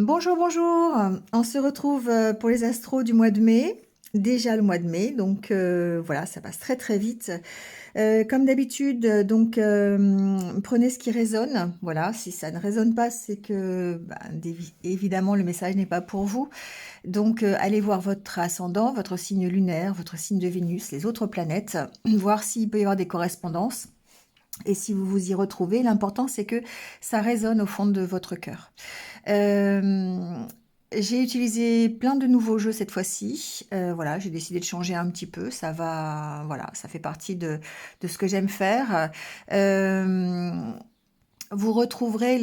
Bonjour, bonjour. On se retrouve pour les astros du mois de mai. Déjà le mois de mai, donc voilà, ça passe très très vite. Comme d'habitude, donc prenez ce qui résonne. Voilà, si ça ne résonne pas, c'est que évidemment le message n'est pas pour vous. Donc allez voir votre ascendant, votre signe lunaire, votre signe de Vénus, les autres planètes, voir s'il peut y avoir des correspondances. Et si vous vous y retrouvez, l'important c'est que ça résonne au fond de votre cœur. J'ai utilisé plein de nouveaux jeux cette fois-ci. Voilà, j'ai décidé de changer un petit peu. Ça va, voilà, ça fait partie de ce que j'aime faire. Vous retrouverez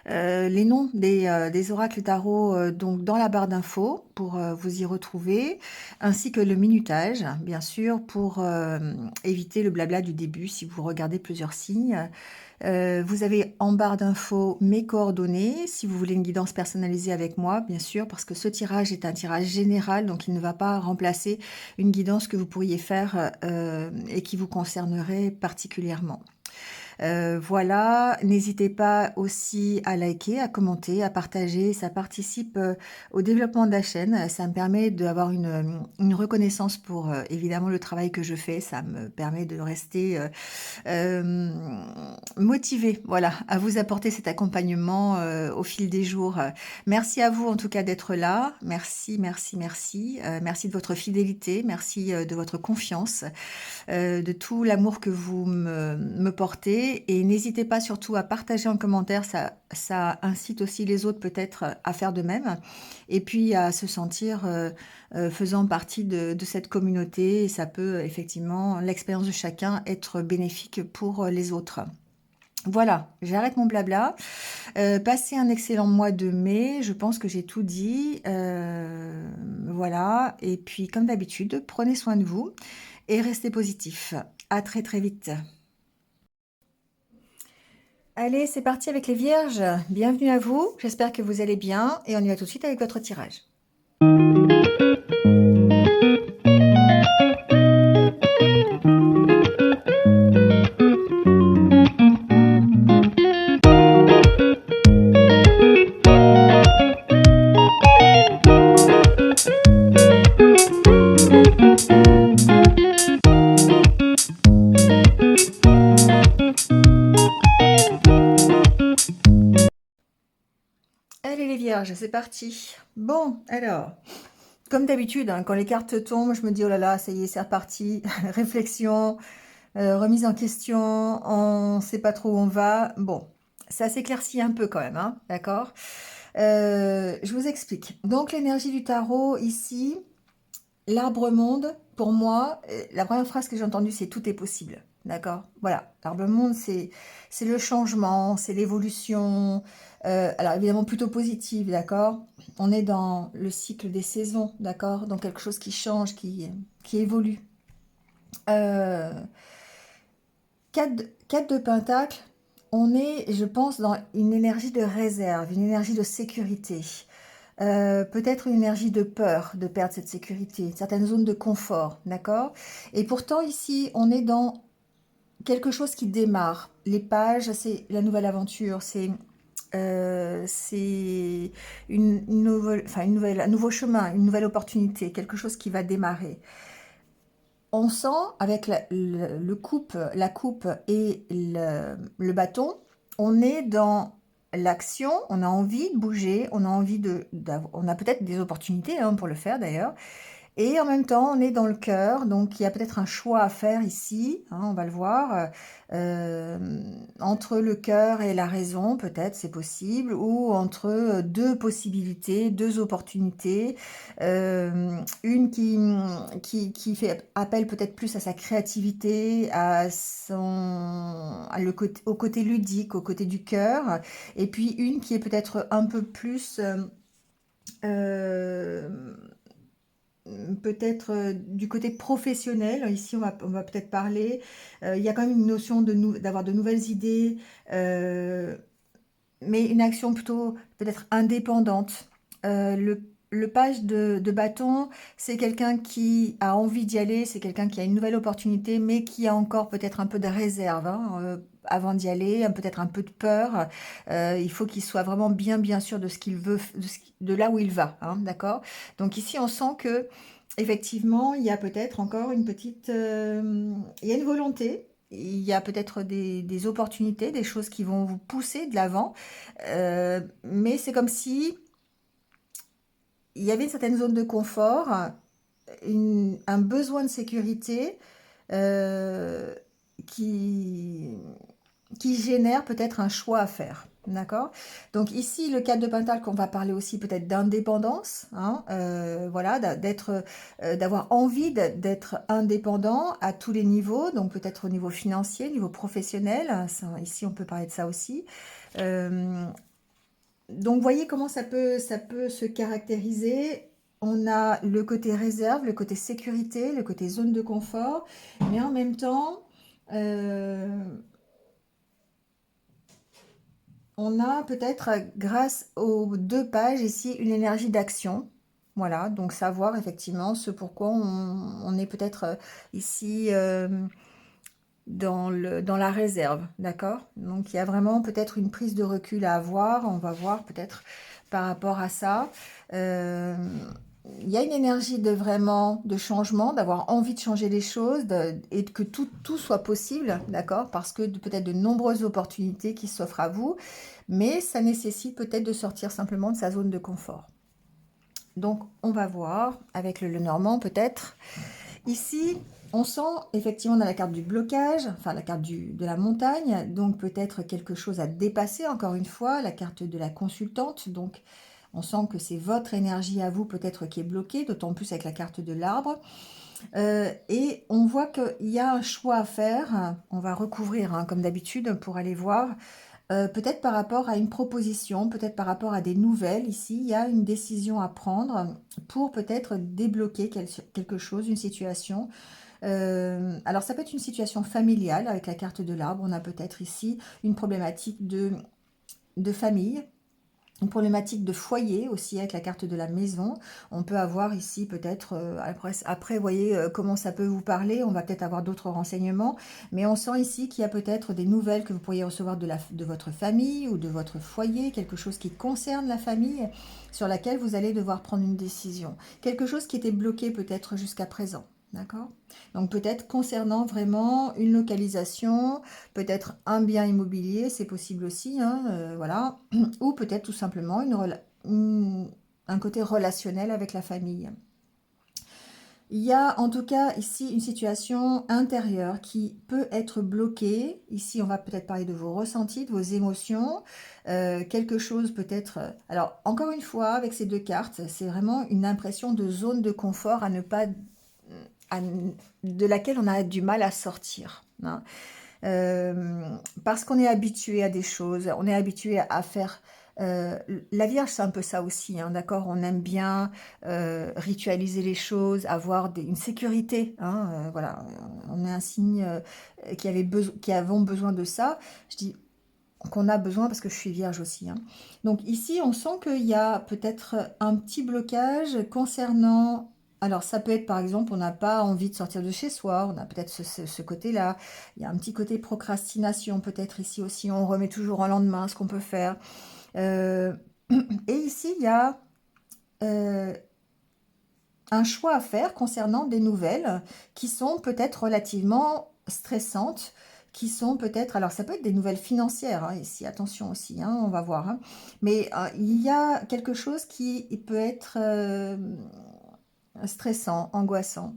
les noms des oracles tarot donc dans la barre d'infos pour vous y retrouver, ainsi que le minutage, bien sûr, pour éviter le blabla du début si vous regardez plusieurs signes. Vous avez en barre d'infos mes coordonnées, si vous voulez une guidance personnalisée avec moi, bien sûr, parce que ce tirage est un tirage général, donc il ne va pas remplacer une guidance que vous pourriez faire et qui vous concernerait particulièrement. Voilà, n'hésitez pas aussi à liker, à commenter, à partager, ça participe au développement de la chaîne, ça me permet d'avoir une reconnaissance pour évidemment le travail que je fais, ça me permet de rester motivée, voilà, à vous apporter cet accompagnement au fil des jours. Merci à vous en tout cas d'être là, merci, merci, merci, merci de votre fidélité, merci de votre confiance, de tout l'amour que vous me portez. Et n'hésitez pas surtout à partager en commentaire, ça incite aussi les autres peut-être à faire de même. Et puis à se sentir faisant partie de cette communauté. Et ça peut effectivement, l'expérience de chacun, être bénéfique pour les autres. Voilà, j'arrête mon blabla. Passez un excellent mois de mai. Je pense que j'ai tout dit. Voilà. Et puis, comme d'habitude, prenez soin de vous et restez positif. À très très vite. Allez, c'est parti avec les vierges. Bienvenue à vous. J'espère que vous allez bien. Et on y va tout de suite avec votre tirage. Allez les vierges, c'est parti. Bon, alors, comme d'habitude, hein, quand les cartes tombent, je me dis, oh là là, ça y est, c'est reparti. Réflexion, remise en question, on ne sait pas trop où on va. Bon, ça s'éclaircit un peu quand même, hein, d'accord. Je vous explique. Donc l'énergie du tarot ici, l'arbre monde, pour moi, la première phrase que j'ai entendue, c'est tout est possible. D'accord. Voilà, l'arbre monde, c'est le changement, c'est l'évolution. Alors évidemment plutôt positive, d'accord. On est dans le cycle des saisons, d'accord, dans quelque chose qui change, qui évolue. 4 de Pentacle, on est, je pense, dans une énergie de réserve, une énergie de sécurité. Peut-être une énergie de peur de perdre cette sécurité, une certaine zone de confort, d'accord. Et pourtant ici, on est dans quelque chose qui démarre. Les pages, c'est la nouvelle aventure, c'est un nouveau chemin, une nouvelle opportunité, quelque chose qui va démarrer. On sent avec la coupe et le bâton, on est dans l'action, on a envie de bouger, on a envie on a peut-être des opportunités hein, pour le faire d'ailleurs, et en même temps, on est dans le cœur, donc il y a peut-être un choix à faire ici, hein, on va le voir, entre le cœur et la raison, peut-être c'est possible, ou entre deux possibilités, deux opportunités, une qui fait appel peut-être plus à sa créativité, au côté ludique, au côté du cœur, et puis une qui est peut-être un peu plus... euh, peut-être du côté professionnel, ici on va peut-être parler, il y a quand même une notion d'avoir de nouvelles idées, mais une action plutôt peut-être indépendante. le page de bâton, c'est quelqu'un qui a envie d'y aller, c'est quelqu'un qui a une nouvelle opportunité, mais qui a encore peut-être un peu de réserve, hein, avant d'y aller, peut-être un peu de peur. Il faut qu'il soit vraiment bien sûr de ce qu'il veut, de là où il va, hein, d'accord? Donc ici, on sent que effectivement, il y a peut-être encore une petite, il y a une volonté. Il y a peut-être des opportunités, des choses qui vont vous pousser de l'avant, mais c'est comme si il y avait une certaine zone de confort, un besoin de sécurité euh, qui, qui génère peut-être un choix à faire. D'accord? Donc ici, le 4 de Pentacle, on va parler aussi peut-être d'indépendance, hein, voilà, d'avoir envie d'être indépendant à tous les niveaux, donc peut-être au niveau financier, niveau professionnel, ça, ici on peut parler de ça aussi. Euh, donc, voyez comment ça peut se caractériser. On a le côté réserve, le côté sécurité, le côté zone de confort, mais en même temps, euh, on a peut-être, grâce aux deux pages ici, une énergie d'action. Voilà, donc savoir effectivement ce pourquoi on est peut-être ici dans la réserve, d'accord? Donc il y a vraiment peut-être une prise de recul à avoir, on va voir peut-être par rapport à ça. Euh, il y a une énergie de vraiment de changement, d'avoir envie de changer les choses et que tout soit possible, d'accord? Parce que peut-être de nombreuses opportunités qui s'offrent à vous, mais ça nécessite peut-être de sortir simplement de sa zone de confort. Donc on va voir avec le Lenormand peut-être. Ici, on sent effectivement dans la carte du blocage, enfin la carte de la montagne, donc peut-être quelque chose à dépasser, encore une fois, la carte de la consultante, donc on sent que c'est votre énergie à vous peut-être qui est bloquée, d'autant plus avec la carte de l'arbre. Et on voit qu'il y a un choix à faire, on va recouvrir hein, comme d'habitude pour aller voir, peut-être par rapport à une proposition, peut-être par rapport à des nouvelles. Ici, il y a une décision à prendre pour peut-être débloquer quelque chose, une situation. Alors, ça peut être une situation familiale avec la carte de l'arbre. On a peut-être ici une problématique de famille. Une problématique de foyer aussi avec la carte de la maison. On peut avoir ici peut-être, après, voyez comment ça peut vous parler, on va peut-être avoir d'autres renseignements, mais on sent ici qu'il y a peut-être des nouvelles que vous pourriez recevoir de votre famille ou de votre foyer, quelque chose qui concerne la famille, sur laquelle vous allez devoir prendre une décision. Quelque chose qui était bloqué peut-être jusqu'à présent. D'accord? Donc peut-être concernant vraiment une localisation, peut-être un bien immobilier, c'est possible aussi, hein, voilà, ou peut-être tout simplement un côté relationnel avec la famille. Il y a en tout cas ici une situation intérieure qui peut être bloquée. Ici, on va peut-être parler de vos ressentis, de vos émotions, quelque chose peut-être. Alors, encore une fois, avec ces deux cartes, c'est vraiment une impression de zone de confort à ne pas, à- de laquelle on a du mal à sortir, hein. Euh, Parce qu'on est habitué à des choses, on est habitué à faire. La Vierge, c'est un peu ça aussi, hein, d'accord? On aime bien ritualiser les choses, avoir une sécurité, hein, voilà, on est un signe qui avons besoin de ça. Je dis qu'on a besoin parce que je suis Vierge aussi, hein. Donc ici, on sent qu'il y a peut-être un petit blocage concernant. Alors, ça peut être par exemple, on n'a pas envie de sortir de chez soi, on a peut-être ce côté-là. Il y a un petit côté procrastination, peut-être ici aussi, on remet toujours au lendemain ce qu'on peut faire. Euh, et ici, il y a euh, un choix à faire concernant des nouvelles qui sont peut-être relativement stressantes, qui sont peut-être, alors ça peut être des nouvelles financières, hein, ici, attention aussi, hein, on va voir, hein. Mais il y a quelque chose qui peut être stressant, angoissant.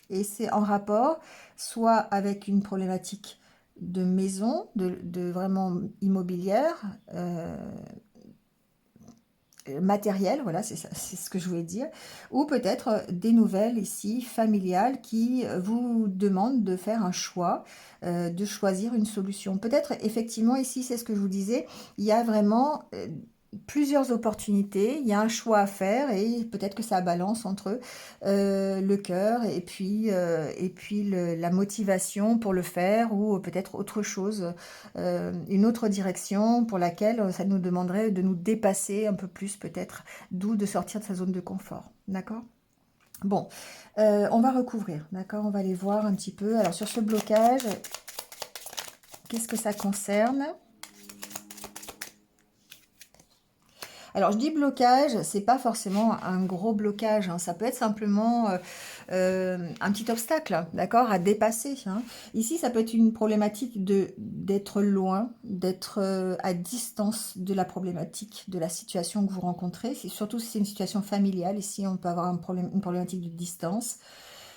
Et c'est en rapport soit avec une problématique de maison, de vraiment immobilière, matériel, voilà, c'est ce que je voulais dire, ou peut-être des nouvelles ici familiales qui vous demandent de faire un choix, de choisir une solution. Peut-être effectivement ici, c'est ce que je vous disais, il y a vraiment plusieurs opportunités, il y a un choix à faire et peut-être que ça balance entre le cœur et puis la motivation pour le faire ou peut-être autre chose, une autre direction pour laquelle ça nous demanderait de nous dépasser un peu plus peut-être, d'où de sortir de sa zone de confort. D'accord? Bon, on va recouvrir, d'accord? On va aller voir un petit peu. Alors sur ce blocage, qu'est-ce que ça concerne? Alors, je dis blocage, c'est pas forcément un gros blocage, hein. Ça peut être simplement un petit obstacle, d'accord, à dépasser, hein. Ici, ça peut être une problématique d'être loin, d'être à distance de la problématique, de la situation que vous rencontrez. Surtout si c'est une situation familiale. Ici, on peut avoir une problématique de distance.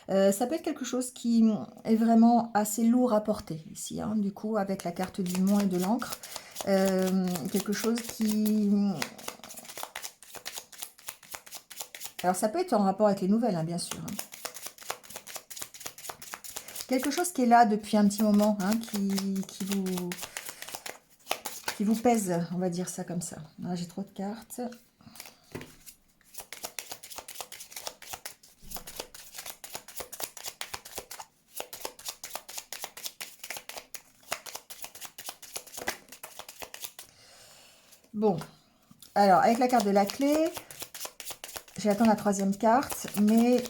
Ça peut être quelque chose qui est vraiment assez lourd à porter ici, hein, du coup, avec la carte du mont et de l'encre. Quelque chose qui... Alors, ça peut être en rapport avec les nouvelles, hein, bien sûr, hein. Quelque chose qui est là depuis un petit moment, hein, qui vous pèse, on va dire ça comme ça. Ah, j'ai trop de cartes. Bon, alors, avec la carte de la clé, j'attends la troisième carte, mais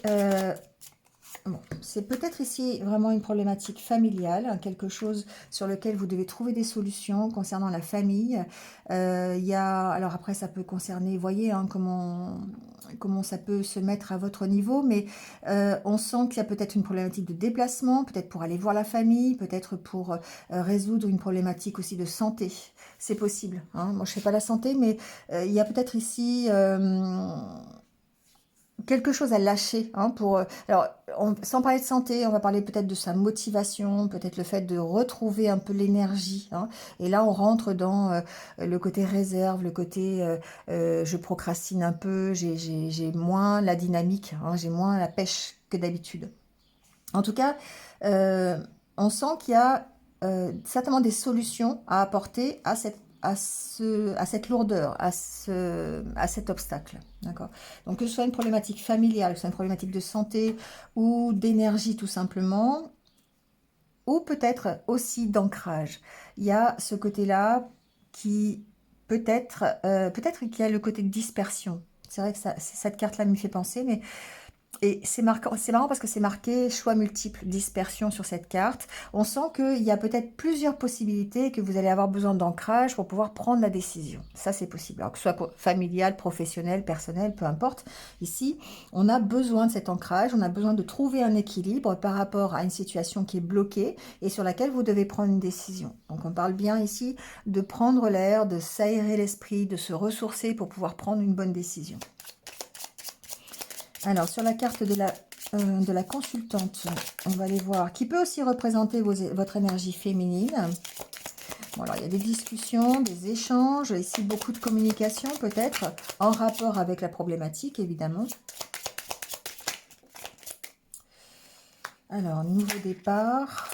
bon, c'est peut-être ici vraiment une problématique familiale, hein, quelque chose sur lequel vous devez trouver des solutions concernant la famille. Il y a, alors après, ça peut concerner, vous voyez, hein, comment ça peut se mettre à votre niveau, mais on sent qu'il y a peut-être une problématique de déplacement, peut-être pour aller voir la famille, peut-être pour résoudre une problématique aussi de santé. C'est possible, hein. Moi, je ne fais pas la santé, mais il y a peut-être ici... quelque chose à lâcher, hein, alors, sans parler de santé, on va parler peut-être de sa motivation, peut-être le fait de retrouver un peu l'énergie, hein. Et là, on rentre dans le côté réserve, le côté je procrastine un peu, j'ai moins la dynamique, hein, j'ai moins la pêche que d'habitude. En tout cas, on sent qu'il y a certainement des solutions à apporter à cette lourdeur, à cet obstacle. D'accord? Donc, que ce soit une problématique familiale, que ce soit une problématique de santé ou d'énergie tout simplement, ou peut-être aussi d'ancrage. Il y a ce côté-là qui peut-être qu'il y a le côté de dispersion. C'est vrai que cette carte-là me fait penser, mais et c'est marquant, c'est marrant parce que c'est marqué choix multiples, dispersion sur cette carte. On sent qu'il y a peut-être plusieurs possibilités, que vous allez avoir besoin d'ancrage pour pouvoir prendre la décision. Ça, c'est possible. Alors que ce soit familial, professionnel, personnel, peu importe. Ici, on a besoin de cet ancrage, on a besoin de trouver un équilibre par rapport à une situation qui est bloquée et sur laquelle vous devez prendre une décision. Donc, on parle bien ici de prendre l'air, de s'aérer l'esprit, de se ressourcer pour pouvoir prendre une bonne décision. Alors, sur la carte de la consultante, on va aller voir, qui peut aussi représenter votre énergie féminine. Bon, alors, il y a des discussions, des échanges, ici beaucoup de communication peut-être, en rapport avec la problématique, évidemment. Alors, nouveau départ.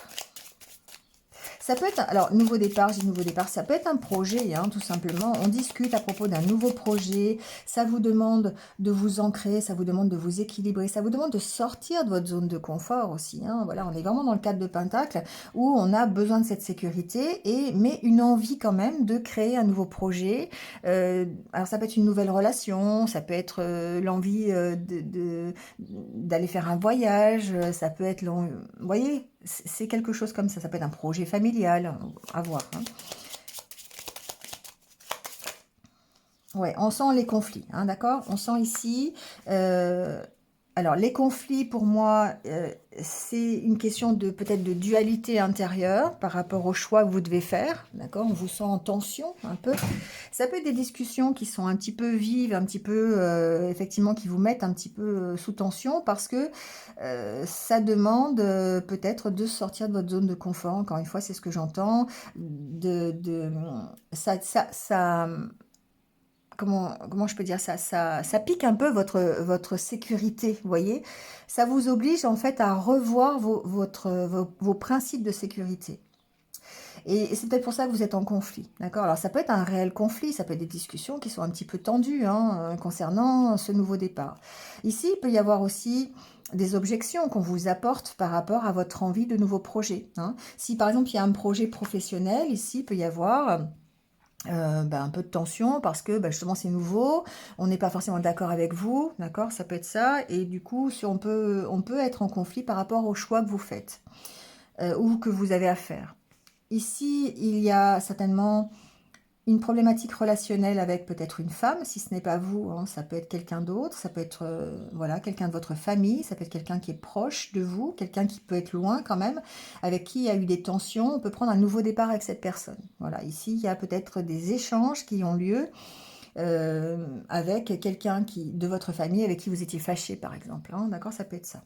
Ça peut être, alors, nouveau départ, j'ai nouveau départ, ça peut être un projet, hein, tout simplement. On discute à propos d'un nouveau projet, ça vous demande de vous ancrer, ça vous demande de vous équilibrer, ça vous demande de sortir de votre zone de confort aussi, hein. Voilà, on est vraiment dans le cadre de Pentacle, où on a besoin de cette sécurité, mais une envie quand même de créer un nouveau projet. Alors, ça peut être une nouvelle relation, ça peut être l'envie d'aller faire un voyage, ça peut être, vous voyez, c'est quelque chose comme ça peut être un projet familial, à voir, hein. Ouais, on sent les conflits, hein, d'accord? On sent ici, alors les conflits pour moi, c'est une question de peut-être de dualité intérieure par rapport au choix que vous devez faire, d'accord? On vous sent en tension un peu. Ça peut être des discussions qui sont un petit peu vives, un petit peu, effectivement, qui vous mettent un petit peu sous tension parce que ça demande peut-être de sortir de votre zone de confort. Encore une fois, c'est ce que j'entends. Ça comment je peux dire ça? Ça pique un peu votre sécurité, vous voyez? Ça vous oblige en fait à revoir vos principes de sécurité. Et c'est peut-être pour ça que vous êtes en conflit, d'accord? Alors ça peut être un réel conflit, ça peut être des discussions qui sont un petit peu tendues hein, concernant ce nouveau départ. Ici, il peut y avoir aussi des objections qu'on vous apporte par rapport à votre envie de nouveaux projets, hein. Si par exemple il y a un projet professionnel, ici il peut y avoir un peu de tension parce que justement c'est nouveau, on n'est pas forcément d'accord avec vous, d'accord, ça peut être ça, et du coup si on peut être en conflit par rapport au choix que vous faites ou que vous avez à faire. Ici, il y a certainement une problématique relationnelle avec peut-être une femme, si ce n'est pas vous, hein, ça peut être quelqu'un d'autre, ça peut être voilà, quelqu'un de votre famille, ça peut être quelqu'un qui est proche de vous, quelqu'un qui peut être loin quand même, avec qui il y a eu des tensions, on peut prendre un nouveau départ avec cette personne. Voilà, ici il y a peut-être des échanges qui ont lieu avec quelqu'un de votre famille avec qui vous étiez fâché par exemple, hein, d'accord, ça peut être ça.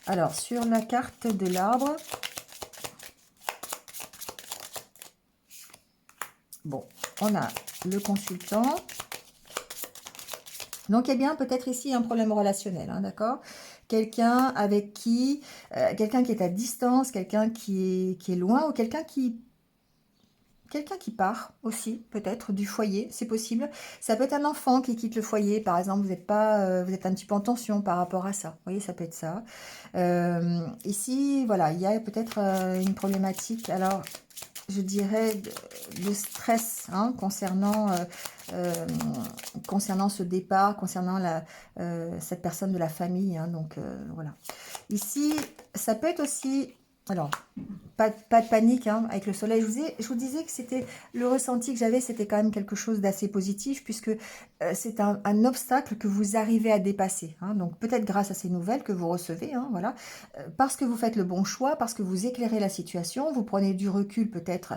Alors, sur la carte de l'arbre, bon, on a le consultant. Donc, il y a bien peut-être ici un problème relationnel, hein, d'accord? Quelqu'un avec qui, quelqu'un qui est à distance, quelqu'un qui est loin, ou quelqu'un qui part aussi, peut-être, du foyer, c'est possible. Ça peut être un enfant qui quitte le foyer, par exemple, vous êtes pas, vous êtes un petit peu en tension par rapport à ça. Vous voyez, ça peut être ça. Ici, voilà, il y a peut-être une problématique. Alors, je dirais, de stress hein, concernant ce départ, concernant cette personne de la famille. Hein, donc, voilà. Ici, ça peut être aussi... Alors, pas de panique hein, avec le soleil. Je vous disais que c'était le ressenti que j'avais, c'était quand même quelque chose d'assez positif puisque c'est un obstacle que vous arrivez à dépasser. Hein, donc peut-être grâce à ces nouvelles que vous recevez, hein, voilà, parce que vous faites le bon choix, parce que vous éclairez la situation, vous prenez du recul peut-être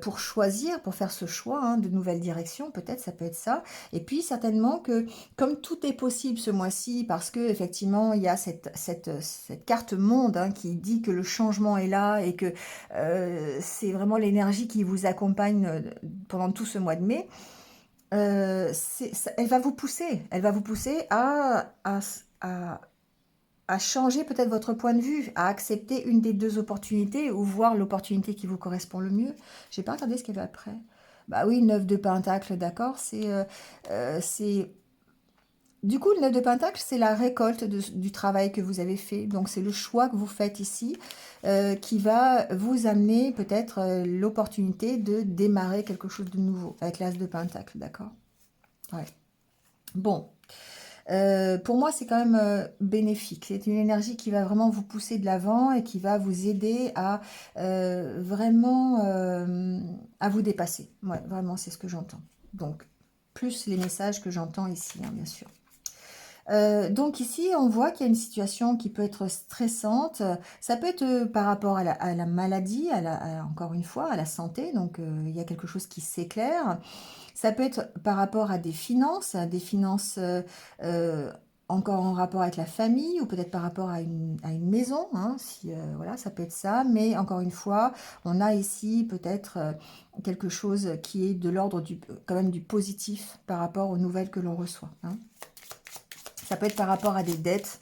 pour choisir, pour faire ce choix hein, de nouvelles directions, peut-être ça peut être ça. Et puis certainement que comme tout est possible ce mois-ci, parce que effectivement il y a cette carte monde hein, qui dit que le changement est là et que c'est vraiment l'énergie qui vous accompagne pendant tout ce mois de mai. Elle va vous pousser à changer peut-être votre point de vue, à accepter une des deux opportunités ou voir l'opportunité qui vous correspond le mieux. J'ai pas regardé ce qu'il y avait après. Bah oui, 9 de Pentacle, d'accord, c'est du coup, le 9 de Pentacle, c'est la récolte du travail que vous avez fait. Donc, c'est le choix que vous faites ici qui va vous amener peut-être l'opportunité de démarrer quelque chose de nouveau avec l'As de Pentacle, d'accord? Ouais. Bon, pour moi, c'est quand même bénéfique. C'est une énergie qui va vraiment vous pousser de l'avant et qui va vous aider à vraiment à vous dépasser. Ouais, vraiment, c'est ce que j'entends. Donc, plus les messages que j'entends ici, hein, bien sûr. Donc ici, on voit qu'il y a une situation qui peut être stressante. Ça peut être par rapport à la maladie, encore une fois, à la santé. Donc il y a quelque chose qui s'éclaire. Ça peut être par rapport à des finances encore en rapport avec la famille ou peut-être par rapport à une maison. Hein, si, voilà, ça peut être ça. Mais encore une fois, on a ici peut-être quelque chose qui est de l'ordre quand même du positif par rapport aux nouvelles que l'on reçoit. Hein. Ça peut être par rapport à des dettes,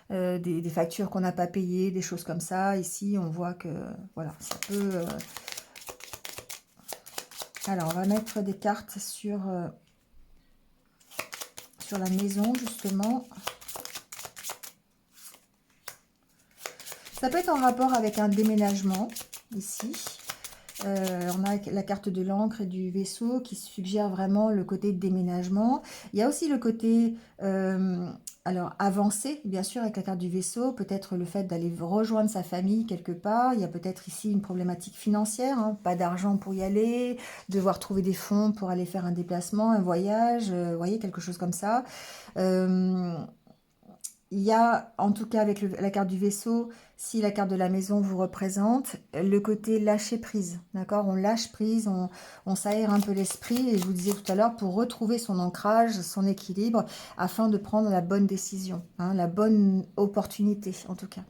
des factures qu'on n'a pas payées, des choses comme ça. Ici, on voit que, voilà, ça peut... Alors, on va mettre des cartes sur la maison, justement. Ça peut être en rapport avec un déménagement, ici. On a la carte de l'encre et du vaisseau qui suggère vraiment le côté de déménagement. Il y a aussi le côté alors avancé, bien sûr, avec la carte du vaisseau, peut-être le fait d'aller rejoindre sa famille quelque part. Il y a peut-être ici une problématique financière, hein, pas d'argent pour y aller, devoir trouver des fonds pour aller faire un déplacement, un voyage, vous voyez, quelque chose comme ça. Il y a, en tout cas avec la carte du vaisseau, si la carte de la maison vous représente, le côté lâcher prise, d'accord? On lâche prise, on s'aère un peu l'esprit, et je vous disais tout à l'heure, pour retrouver son ancrage, son équilibre, afin de prendre la bonne décision, hein, la bonne opportunité, en tout cas.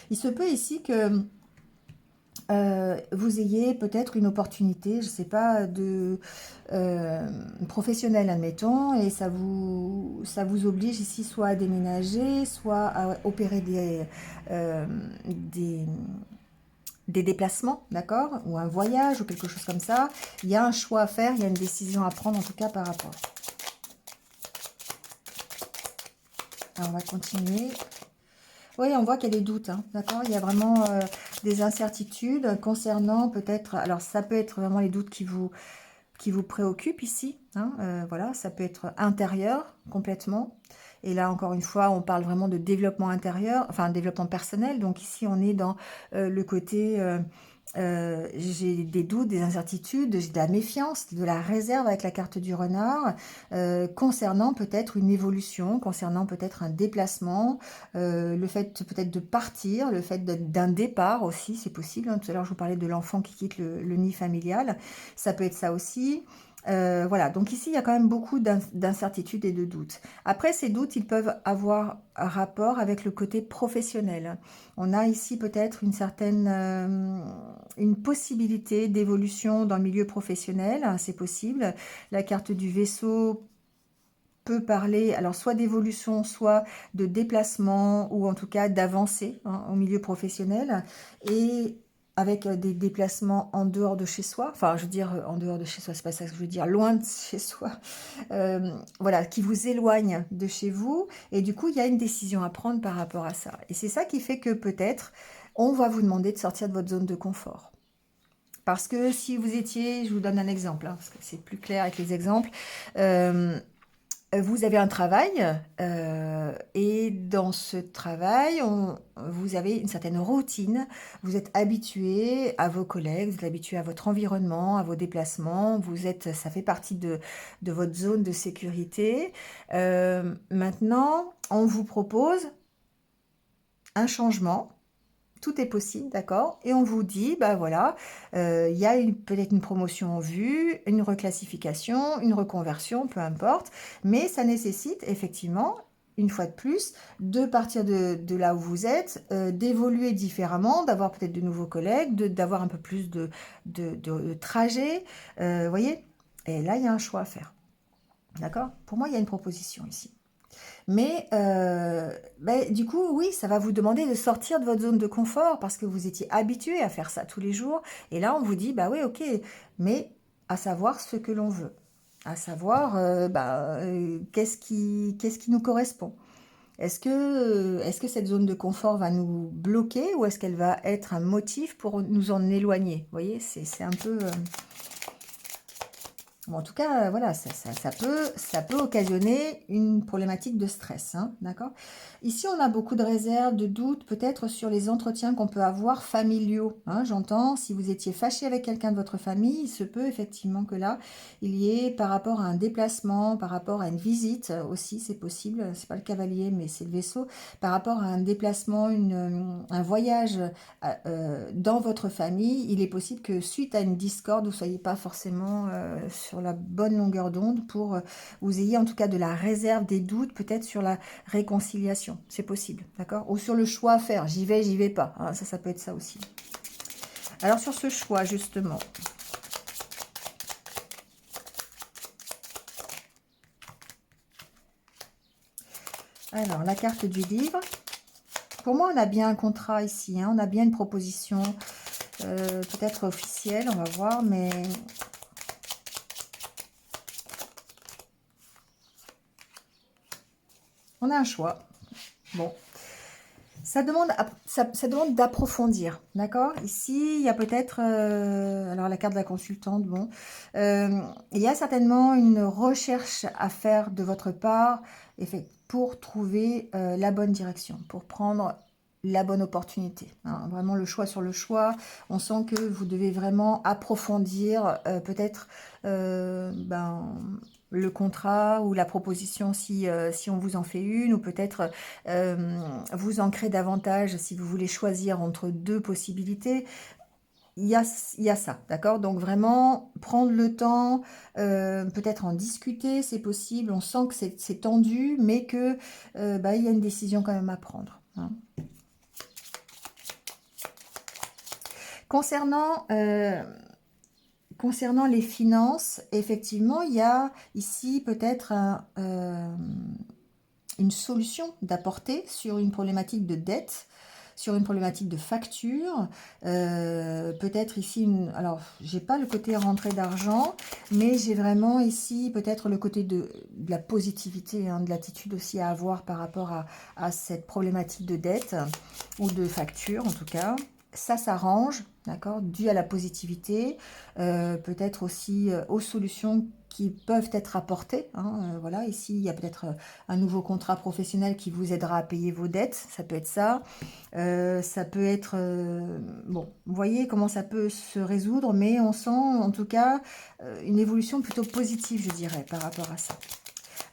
Il se peut ici que vous ayez peut-être une opportunité, je ne sais pas, de professionnelle, admettons, et ça vous oblige ici soit à déménager, soit à opérer des des déplacements, d'accord, ou un voyage ou quelque chose comme ça. Il y a un choix à faire, il y a une décision à prendre en tout cas par rapport. Alors, on va continuer. Oui, on voit qu'il y a des doutes, hein, d'accord. Il y a vraiment des incertitudes concernant peut-être... Alors, ça peut être vraiment les doutes qui vous préoccupent ici, hein, voilà, ça peut être intérieur complètement. Et là, encore une fois, on parle vraiment de développement intérieur, enfin, développement personnel. Donc ici, on est dans le côté... j'ai des doutes, des incertitudes, j'ai de la méfiance, de la réserve avec la carte du renard, concernant peut-être une évolution, concernant peut-être un déplacement, le fait peut-être de partir, le fait d'un départ aussi, c'est possible, hein. Tout à l'heure, je vous parlais de l'enfant qui quitte le nid familial, ça peut être ça aussi. Voilà, donc ici, il y a quand même beaucoup d'incertitudes et de doutes. Après, ces doutes, ils peuvent avoir un rapport avec le côté professionnel. On a ici peut-être une certaine une possibilité d'évolution dans le milieu professionnel, hein, c'est possible. La carte du vaisseau peut parler, alors soit d'évolution, soit de déplacement, ou en tout cas d'avancée, hein, au milieu professionnel, et avec des déplacements en dehors de chez soi, enfin je veux dire en dehors de chez soi, c'est pas ça que je veux dire, loin de chez soi, voilà, qui vous éloigne de chez vous, et du coup il y a une décision à prendre par rapport à ça. Et c'est ça qui fait que peut-être on va vous demander de sortir de votre zone de confort. Parce que si vous étiez, je vous donne un exemple, hein, parce que c'est plus clair avec les exemples, vous avez un travail et dans ce travail, vous avez une certaine routine, vous êtes habitué à vos collègues, vous êtes habitué à votre environnement, à vos déplacements, ça fait partie de votre zone de sécurité. Maintenant, on vous propose un changement. Tout est possible, d'accord? Et on vous dit, bah voilà, il y a peut-être une promotion en vue, une reclassification, une reconversion, peu importe, mais ça nécessite effectivement, une fois de plus, de partir de là où vous êtes, d'évoluer différemment, d'avoir peut-être de nouveaux collègues, d'avoir un peu plus de trajets, vous voyez? Et là, il y a un choix à faire, d'accord? Pour moi, il y a une proposition ici. Mais ben, du coup, oui, ça va vous demander de sortir de votre zone de confort parce que vous étiez habitué à faire ça tous les jours. Et là, on vous dit, bah oui, ok, mais à savoir ce que l'on veut, à savoir qu'est-ce qui nous correspond. Est-ce que cette zone de confort va nous bloquer ou est-ce qu'elle va être un motif pour nous en éloigner? Vous voyez, c'est un peu... Bon, en tout cas, voilà, ça peut occasionner une problématique de stress, hein, d'accord? Ici, on a beaucoup de réserves, de doutes, peut-être sur les entretiens qu'on peut avoir familiaux, hein, j'entends, si vous étiez fâché avec quelqu'un de votre famille, il se peut effectivement que là, il y ait par rapport à un déplacement, par rapport à une visite aussi, c'est possible, c'est pas le cavalier, mais c'est le vaisseau, par rapport à un déplacement, un voyage dans votre famille, il est possible que suite à une discorde, vous ne soyez pas forcément sur la bonne longueur d'onde pour vous ayez en tout cas de la réserve, des doutes peut-être sur la réconciliation. C'est possible, d'accord? Ou sur le choix à faire, j'y vais pas. Hein, ça peut être ça aussi. Alors sur ce choix, justement. Alors, la carte du livre. Pour moi, on a bien un contrat ici. Hein, on a bien une proposition peut-être officielle, on va voir, mais... On a un choix. Bon. Ça demande d'approfondir, d'accord? Ici, il y a peut-être... alors, la carte de la consultante, bon. Il y a certainement une recherche à faire de votre part pour trouver la bonne direction, pour prendre la bonne opportunité. Hein. Vraiment, le choix sur le choix. On sent que vous devez vraiment approfondir peut-être... le contrat ou la proposition si on vous en fait une, ou peut-être vous ancrer davantage si vous voulez choisir entre deux possibilités. Il y a ça, d'accord? Donc vraiment prendre le temps, peut-être en discuter, c'est possible. On sent que c'est tendu, mais que il y a une décision quand même à prendre. Hein. Concernant les finances, effectivement, il y a ici peut-être une solution d'apporter sur une problématique de dette. sur une problématique de facture. Peut-être ici, alors j'ai pas le côté rentrée d'argent, mais j'ai vraiment ici peut-être le côté de la positivité, hein, de l'attitude aussi à avoir par rapport à cette problématique de dette ou de facture en tout cas. Ça s'arrange, d'accord, dû à la positivité, peut-être aussi aux solutions qui peuvent être apportées, hein, voilà, ici, il y a peut-être un nouveau contrat professionnel qui vous aidera à payer vos dettes, ça peut être ça. Ça peut être... bon, vous voyez comment ça peut se résoudre, mais on sent en tout cas une évolution plutôt positive, je dirais, par rapport à ça.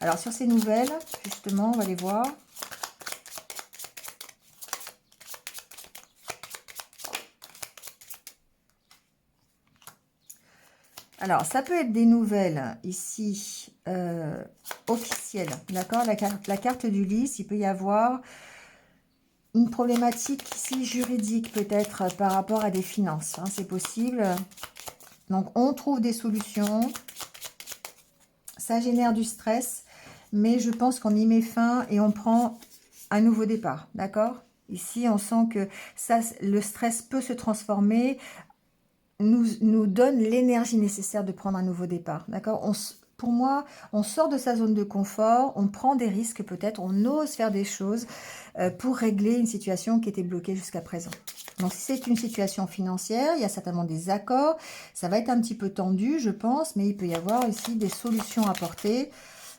Alors, sur ces nouvelles, justement, on va les voir. Alors, ça peut être des nouvelles ici officielles, d'accord, la carte du lys, il peut y avoir une problématique ici juridique peut-être par rapport à des finances, hein, c'est possible. Donc, on trouve des solutions, ça génère du stress, mais je pense qu'on y met fin et on prend un nouveau départ, d'accord? Ici, on sent que ça, le stress peut se transformer, nous donne l'énergie nécessaire de prendre un nouveau départ, d'accord? Pour moi, on sort de sa zone de confort, on prend des risques peut-être, on ose faire des choses pour régler une situation qui était bloquée jusqu'à présent. Donc, si c'est une situation financière, il y a certainement des accords, ça va être un petit peu tendu, je pense, mais il peut y avoir ici des solutions à apporter.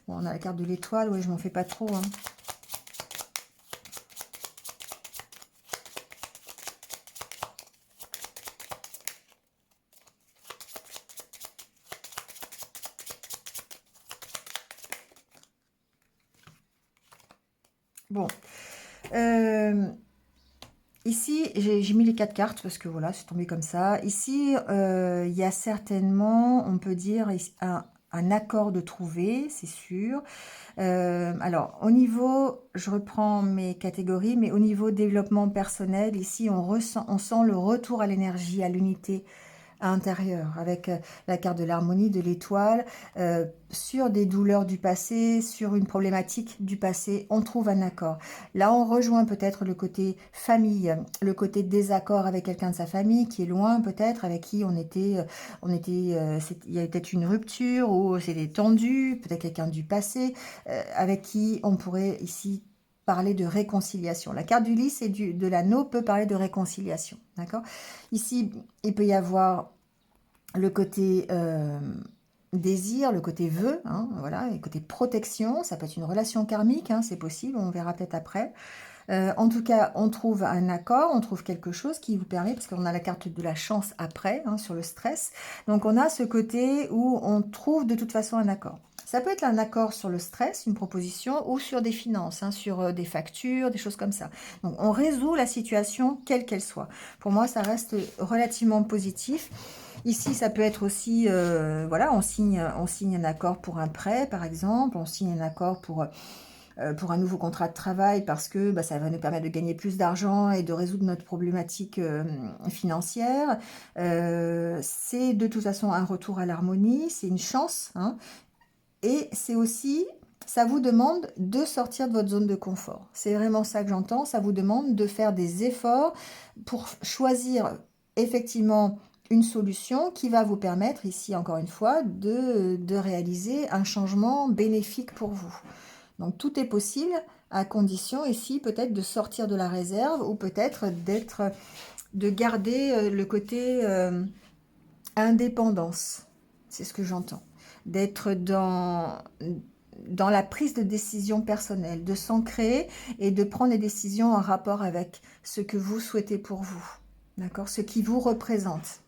Bon, on a la carte de l'étoile, oui, je m'en fais pas trop, hein. Bon, ici, j'ai mis les 4 cartes parce que voilà, c'est tombé comme ça. Ici, il y a certainement, on peut dire, un accord de trouver, c'est sûr. Alors, au niveau, je reprends mes catégories, mais au niveau développement personnel, ici, on sent le retour à l'énergie, à l'unité intérieur, avec la carte de l'harmonie, de l'étoile, sur des douleurs du passé, sur une problématique du passé, on trouve un accord. Là, on rejoint peut-être le côté famille, le côté désaccord avec quelqu'un de sa famille qui est loin peut-être, avec qui il y a peut-être une rupture ou c'était tendu, peut-être quelqu'un du passé, avec qui on pourrait ici parler de réconciliation. La carte du lys et de l'anneau peut parler de réconciliation, d'accord? Ici, il peut y avoir le côté désir, le côté vœu, hein, voilà, le côté protection, ça peut être une relation karmique, hein, c'est possible, on verra peut-être après. En tout cas, on trouve un accord, on trouve quelque chose qui vous permet, parce qu'on a la carte de la chance après, hein, sur le stress. Donc, on a ce côté où on trouve de toute façon un accord. Ça peut être un accord sur le stress, une proposition, ou sur des finances, hein, sur des factures, des choses comme ça. Donc, on résout la situation, quelle qu'elle soit. Pour moi, ça reste relativement positif. Ici, ça peut être aussi, voilà, on signe un accord pour un prêt, par exemple, on signe un accord pour un nouveau contrat de travail parce que ça va nous permettre de gagner plus d'argent et de résoudre notre problématique financière. C'est de toute façon un retour à l'harmonie, c'est une chance, hein, et c'est aussi, ça vous demande de sortir de votre zone de confort. C'est vraiment ça que j'entends, ça vous demande de faire des efforts pour choisir effectivement une solution qui va vous permettre, ici encore une fois, de réaliser un changement bénéfique pour vous. Donc tout est possible à condition ici peut-être de sortir de la réserve ou peut-être de garder le côté indépendance. C'est ce que j'entends. D'être dans la prise de décision personnelle, de s'ancrer et de prendre des décisions en rapport avec ce que vous souhaitez pour vous. D'accord? Ce qui vous représente.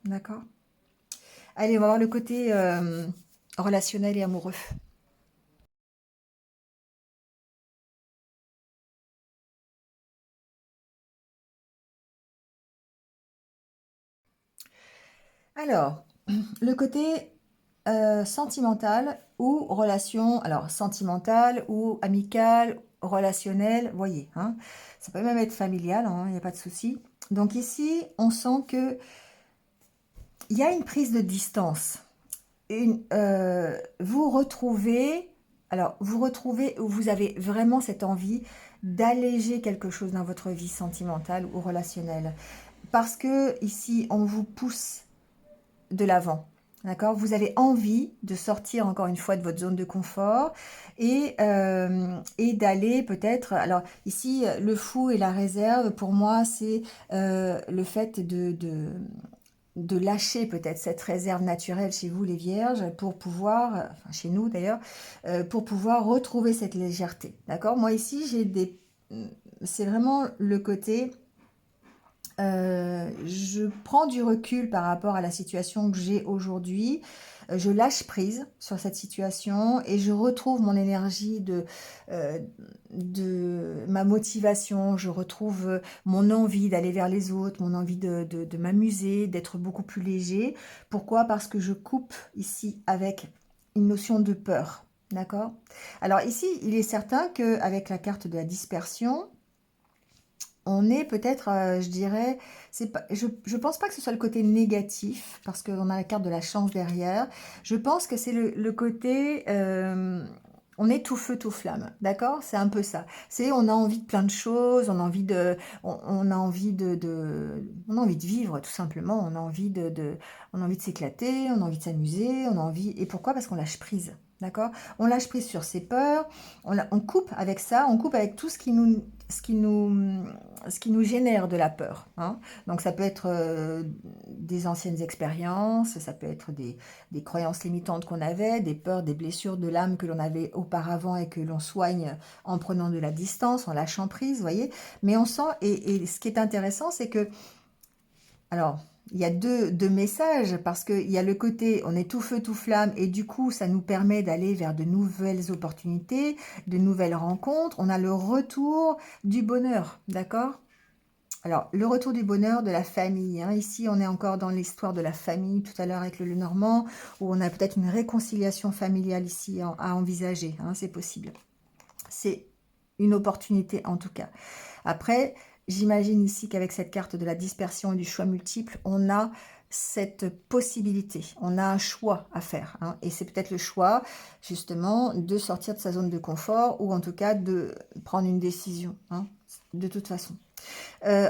D'accord? Allez, on va voir le côté relationnel et amoureux. Alors, le côté sentimental ou relation, alors sentimentale ou amicale, relationnelle, voyez, hein, ça peut même être familial, il n'y a pas de souci. Donc ici, on sent que il y a une prise de distance. Vous retrouvez, alors vous retrouvez, vous avez vraiment cette envie d'alléger quelque chose dans votre vie sentimentale ou relationnelle. Parce que ici, on vous pousse de l'avant. D'accord? Vous avez envie de sortir encore une fois de votre zone de confort et d'aller peut-être... Alors ici, le fou et la réserve, pour moi, c'est le fait de lâcher peut-être cette réserve naturelle chez vous les vierges pour pouvoir, enfin chez nous d'ailleurs, pour pouvoir retrouver cette légèreté. D'accord? Moi ici, j'ai des... C'est vraiment le côté... je prends du recul par rapport à la situation que j'ai aujourd'hui. Je lâche prise sur cette situation et je retrouve mon énergie de ma motivation. Je retrouve mon envie d'aller vers les autres, mon envie de m'amuser, d'être beaucoup plus léger. Pourquoi? Parce que je coupe ici avec une notion de peur. D'accord? Alors ici, il est certain qu'avec la carte de la dispersion, on est peut-être, je dirais, c'est pas, je pense pas que ce soit le côté négatif, parce qu'on a la carte de la chance derrière. Je pense que c'est le côté, on est tout feu, tout flamme, d'accord? C'est un peu ça. C'est, on a envie de plein de choses, on a envie on a envie on a envie de vivre, tout simplement. On a envie on a envie de s'éclater, on a envie de s'amuser, on a envie, et pourquoi? Parce qu'on lâche prise. D'accord? On lâche prise sur ses peurs, on coupe avec ça, on coupe avec tout ce qui nous génère de la peur. Hein. Donc ça peut être des anciennes expériences, ça peut être des croyances limitantes qu'on avait, des peurs, des blessures de l'âme que l'on avait auparavant et que l'on soigne en prenant de la distance, en lâchant prise, vous voyez. Mais on sent, et ce qui est intéressant, c'est que, alors, il y a deux messages, parce qu'il y a le côté, on est tout feu, tout flamme, et du coup, ça nous permet d'aller vers de nouvelles opportunités, de nouvelles rencontres. On a le retour du bonheur, d'accord? Alors, le retour du bonheur de la famille. Hein. Ici, on est encore dans l'histoire de la famille, tout à l'heure avec le Lenormand, où on a peut-être une réconciliation familiale ici à envisager. Hein, c'est possible. C'est une opportunité en tout cas. Après, j'imagine ici qu'avec cette carte de la dispersion et du choix multiple, on a cette possibilité, on a un choix à faire. Hein, et c'est peut-être le choix, justement, de sortir de sa zone de confort ou en tout cas de prendre une décision, hein, de toute façon.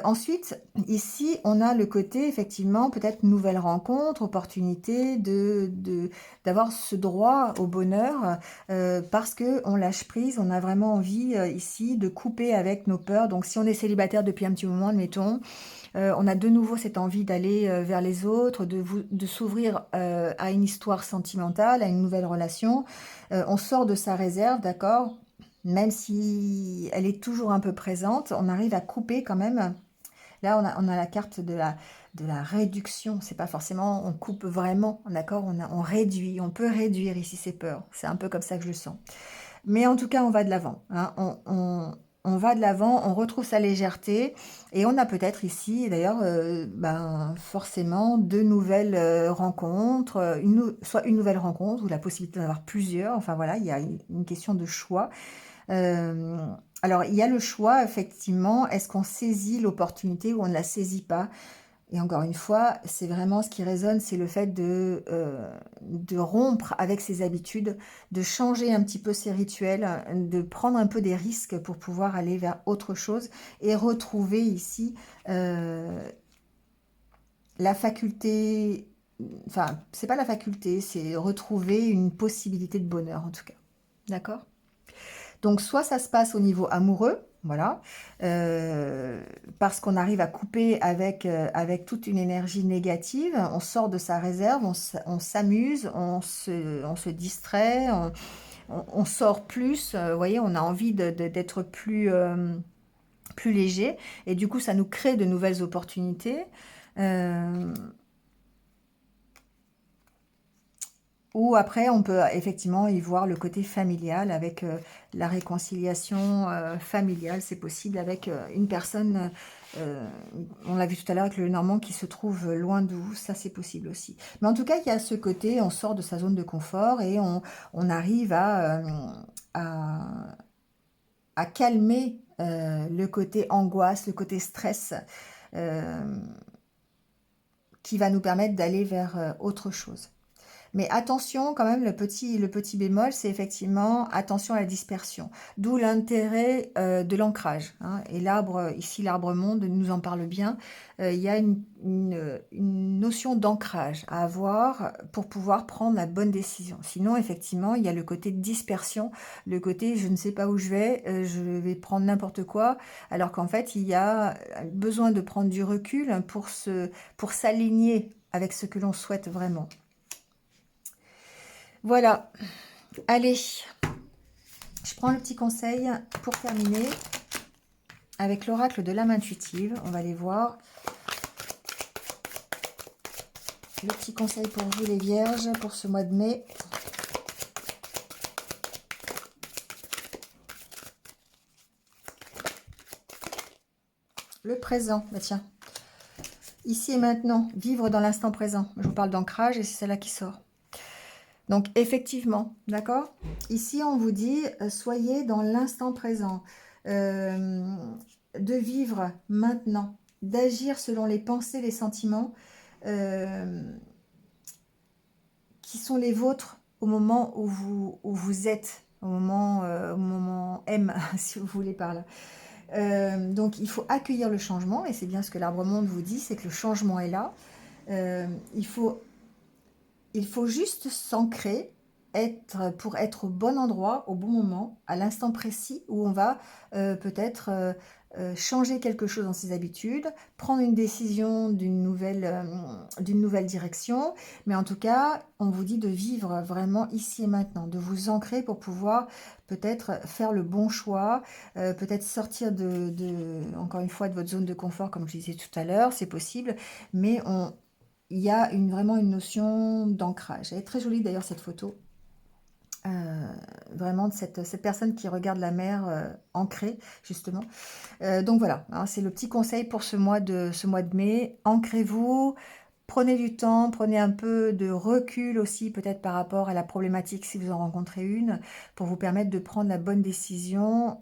Ensuite, ici, on a le côté, effectivement, peut-être nouvelle rencontre, opportunité d'avoir ce droit au bonheur parce qu'on lâche prise, on a vraiment envie ici de couper avec nos peurs. Donc, si on est célibataire depuis un petit moment, admettons, on a de nouveau cette envie d'aller vers les autres, de s'ouvrir à une histoire sentimentale, à une nouvelle relation. On sort de sa réserve, d'accord? Même si elle est toujours un peu présente, on arrive à couper quand même. Là, on a la carte de la réduction. C'est pas forcément, on coupe vraiment, d'accord? On réduit, on peut réduire ici ses peurs. C'est un peu comme ça que je le sens. Mais en tout cas, on va de l'avant. Hein. On va de l'avant, on retrouve sa légèreté. Et on a peut-être ici, d'ailleurs, ben, forcément, de nouvelles rencontres. Soit une nouvelle rencontre ou la possibilité d'en avoir plusieurs. Enfin voilà, il y a une question de choix. Euh, alors, il y a le choix, effectivement, est-ce qu'on saisit l'opportunité ou on ne la saisit pas? Et encore une fois, c'est vraiment ce qui résonne, c'est le fait de rompre avec ses habitudes, de changer un petit peu ses rituels, de prendre un peu des risques pour pouvoir aller vers autre chose et retrouver ici la faculté, enfin, c'est pas la faculté, c'est retrouver une possibilité de bonheur en tout cas. D'accord? Donc, soit ça se passe au niveau amoureux, voilà, parce qu'on arrive à couper avec toute une énergie négative, on sort de sa réserve, on s'amuse, on se distrait, on sort plus, vous voyez, on a envie d'être plus léger, et du coup, ça nous crée de nouvelles opportunités. Euh, Ou après, on peut effectivement y voir le côté familial avec la réconciliation familiale, c'est possible avec une personne, euh, on l'a vu tout à l'heure avec le Normand qui se trouve loin de vous, ça c'est possible aussi. Mais en tout cas, il y a ce côté, on sort de sa zone de confort et on arrive à, à calmer le côté angoisse, le côté stress euh, qui va nous permettre d'aller vers autre chose. Mais attention quand même, le petit bémol, c'est effectivement attention à la dispersion. D'où l'intérêt de l'ancrage, hein. Et l'arbre, ici l'arbre monde nous en parle bien. Il y a une notion d'ancrage à avoir pour pouvoir prendre la bonne décision. Sinon, effectivement, il y a le côté dispersion, le côté je ne sais pas où je vais prendre n'importe quoi, alors qu'en fait, il y a besoin de prendre du recul pour s'aligner avec ce que l'on souhaite vraiment. Voilà, allez, je prends le petit conseil pour terminer avec l'oracle de l'âme intuitive. On va aller voir le petit conseil pour vous les vierges pour ce mois de mai. Le présent, bah tiens, ici et maintenant, vivre dans l'instant présent. Je vous parle d'ancrage et c'est celle-là qui sort. Donc, effectivement, d'accord? Ici, on vous dit, soyez dans l'instant présent, de vivre maintenant, d'agir selon les pensées, les sentiments qui sont les vôtres au moment où vous êtes, au moment M, si vous voulez par là. Donc, il faut accueillir le changement, et c'est bien ce que l'arbre monde vous dit, c'est que le changement est là. Il faut juste s'ancrer, pour être au bon endroit, au bon moment, à l'instant précis où on va peut-être changer quelque chose dans ses habitudes, prendre une décision d'une nouvelle direction. Mais en tout cas, on vous dit de vivre vraiment ici et maintenant, de vous ancrer pour pouvoir peut-être faire le bon choix, peut-être sortir encore une fois, de votre zone de confort, comme je disais tout à l'heure, c'est possible, mais il y a vraiment une notion d'ancrage. Elle est très jolie d'ailleurs cette photo, vraiment de cette personne qui regarde la mer ancrée justement. Donc voilà, hein, c'est le petit conseil pour ce mois de mai. Ancrez-vous, prenez du temps, prenez un peu de recul aussi peut-être par rapport à la problématique si vous en rencontrez une, pour vous permettre de prendre la bonne décision,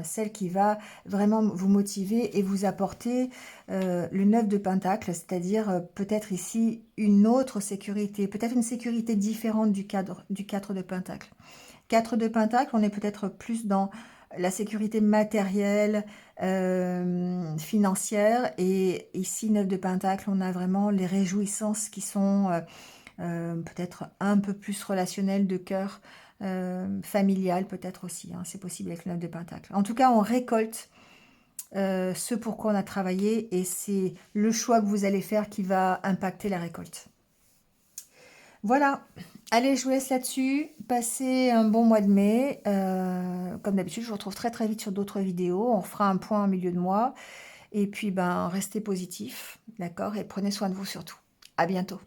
celle qui va vraiment vous motiver et vous apporter le 9 de Pentacle, c'est-à-dire peut-être ici une autre sécurité, peut-être une sécurité différente du 4 de Pentacle. 4 de Pentacle, on est peut-être plus dans la sécurité matérielle, financière, et ici 9 de Pentacle, on a vraiment les réjouissances qui sont peut-être un peu plus relationnelles, de cœur, familial peut-être aussi, hein, c'est possible avec le 9 de Pentacle. En tout cas, on récolte ce pour quoi on a travaillé, et c'est le choix que vous allez faire qui va impacter la récolte. Voilà, allez, je vous laisse là-dessus. Passez un bon mois de mai. Comme d'habitude, je vous retrouve très très vite sur d'autres vidéos. On fera un point au milieu de mois. Et puis, ben, restez positifs, d'accord? Et prenez soin de vous surtout. À bientôt.